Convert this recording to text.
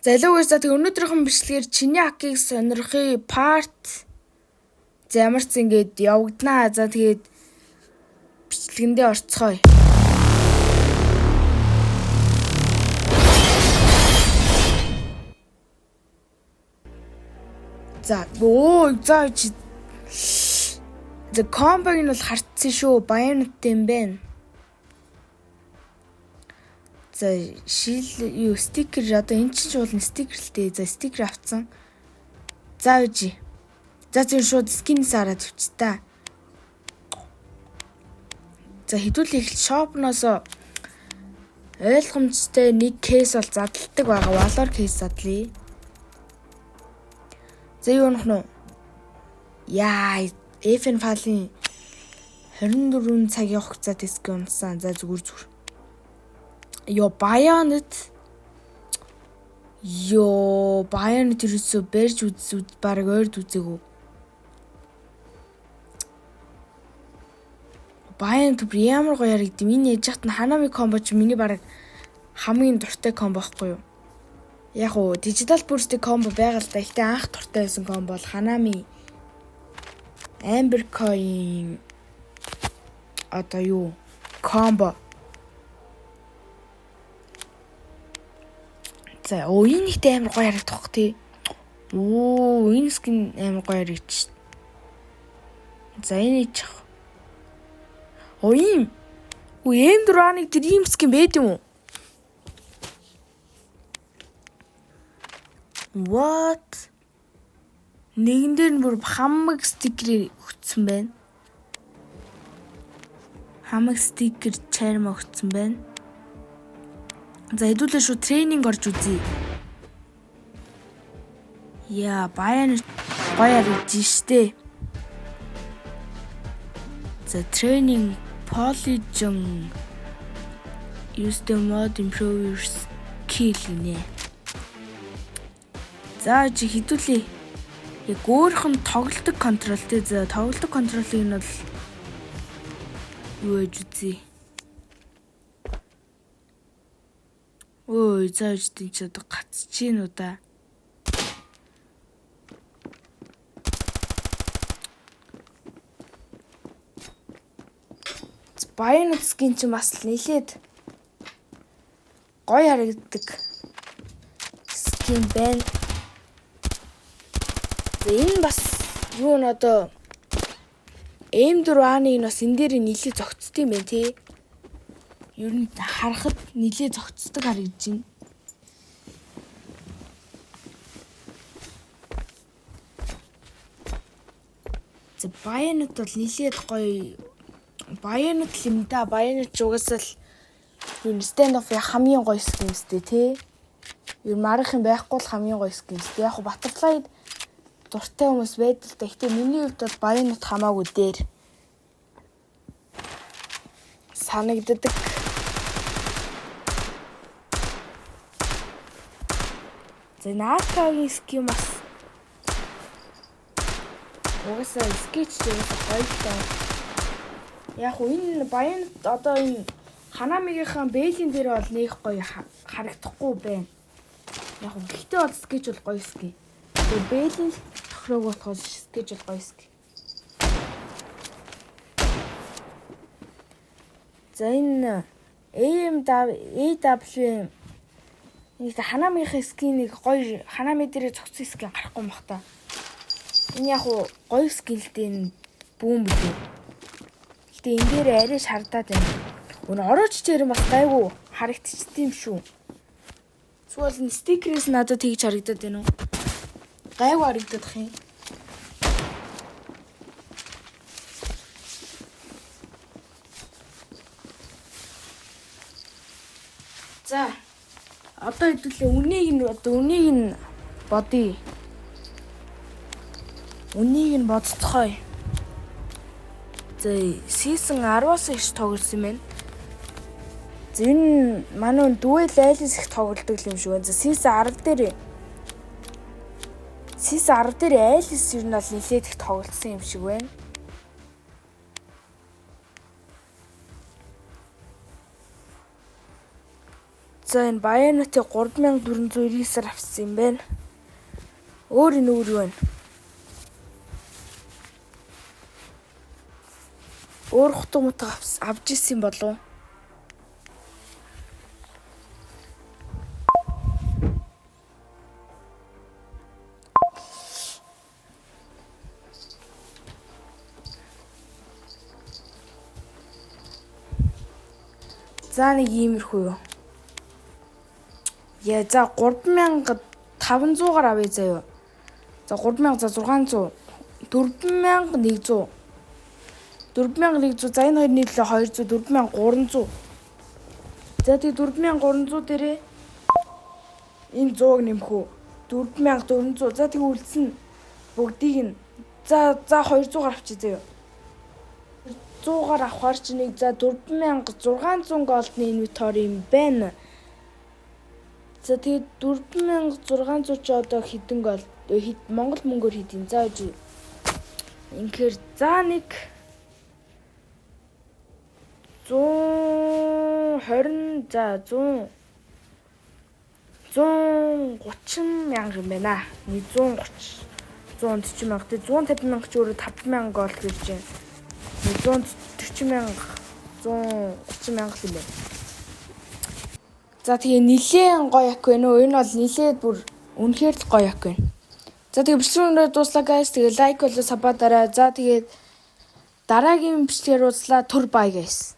Залуугаас за тэг өнөөдрийнхэн бичлэгээр чиний акийг сонирхыг part ямарч ингэж явагдана. За тэгээд бичлэгэндээ орцгоё. За комбог нь бол хартсан шүү. Баянтай юм байна. За юу стикер одоо эн чинь бол стикер л дээ. За стикер авцсан. За үжи. За зөв шууд скинээс хараад авч та. За хэдүүл их шопноос ойлгомжтой нэг кейс бол задлагдаг байгаа. Валор кейс задлаа. За юу нөх нөө? Яа, FN файлын 24 цагийн хугацаат эсгэ унсан. За зүгээр. Yo Bayonet ерөөсөө барьж үзүүд баг ойрд үзээгүй. Bayonet ямар гоё яригд. Миний яж хат нь Hanami комбо ч миний баг хамгийн дуртай комбо байхгүй юу? Яг уу дижитал бүрстэй комбо байгаа л да. Ихтэй анх дуртай байсан комбо бол Hanami Amber Coin одоо юу комбо. За энэ ихтэй амар гоё харагдах тий. Энэ скин амар гоё харагдчих. За энэ ич. Эм дураны дрим скин байд юм уу? What? Нэгэн дээр нь бүр хамаг стикер өгсөн байна. Хамаг стикер чарм өгсөн байна. За хэдүүлээ шүү тренинг орж үзье. Яа, баян гоё харагдаж штэ. За тренинг Polygon use the mod improve your skill нэ. За чи хэдүүлээ. Яг өөрхөн тоглолтог контролтэй. За тоглолтог контролыг нь бол юу гэж үзье. Ой, зааж тийм ч одоо гацчихин уу да. Баян скин ч бас нэлээд гоё харагддаг скин байна. Энэ бас юу н одоо M4-аны бас энэ дээр нэлээд зөгцдөг юм байна тий. Ер нь харахад нэлээд зөгцдөг харагдаж байна. За Bayonet бол нэлээд гоё. Bayonet юм да. Bayonet угаасаа л юу stand off хамгийн гоё скин үстэй тий. Ер марах юм байхгүй л хамгийн гоё скин үстэй. Яг Butterfly дуртай хүмүүс байдаг л да. Гэхдээ миний хувьд бол Bayonet хамаагүй дээр санагддаг. За Nakagi скин бас угаасаа скетч угаасаа гоё таа. Яг энэ Bayonet одоо энэ Hanami-гийнхаа бэйлийн дээр бол нэг гоё харагдахгүй байна. Яг гэхдээ бол скетч бол гоё скин. Тэгээ бэйлийн тохирог болохоос скетч бол гоё скин. За энэ AW нэг Hanami-ийн скинийг гоё Hanami дээр зогцсон скин гарахгүй мах та. Энэ яг гоё скин л дээ бүүн бүү. Гэтэ энэ дээр арай шардаад байна. Өнө орооч чээр бас гайгүй харагдчих тийм шүү. Зүгээр энэ стикерээс надад тэгж харагдаад байна уу? Гайгүй харагдах юм. За одоо хэдүүлээ үнийг нь бодъё. Үнийг нь бодцгоё. За season 10-аас их тоглосон юм байна. За энэ манай дуэл айлс их тоглодог юм шиг байна. За season 10 дээр айлс ер нь бол нэлээд их тоглосон юм шиг байна. За энэ Баянатын 3499-аар авсан юм байна. Өөр энэ өөр юу вэ? Өөр хутга мутга авч ирсэн болов уу? За нэг иймэрхүү юу. Яа за 3500-аар авъя заяа. За 3000 за 600 4100 4100 за энэ хоёр нийлээ 200 4300. За тэгээ 4300 дээрээ энэ 100-г нэмэх үү. 4400. За тэгээ үлдсэн бүгдийг нь за 200-аар авчи заяа. 100-аар авахар чи нэг за 4600 голдны инвентори юм байна. За тэгээд 4600 ч одоо хэдэн гол Монгол мөнгөөр хэдийн зааж инхээр за нэг 120 за 130 мянга юм байна. Нэг 140 мянга тэг 150 мянга ч өөрө 5000 гол гэж байна. 140 мянга 130 мянга юм байна. За тэгээ нилээн гоё ак байна уу? Энэ бол нилээд бүр үнэхээр л гоё ак байна. За тэгээ бичлэгээрээ дуслаа guys. Тэгээ лайк болоо сабадараа. За тэгээ дараагийн бичлэгээр уулзлаа. Түр бай guys.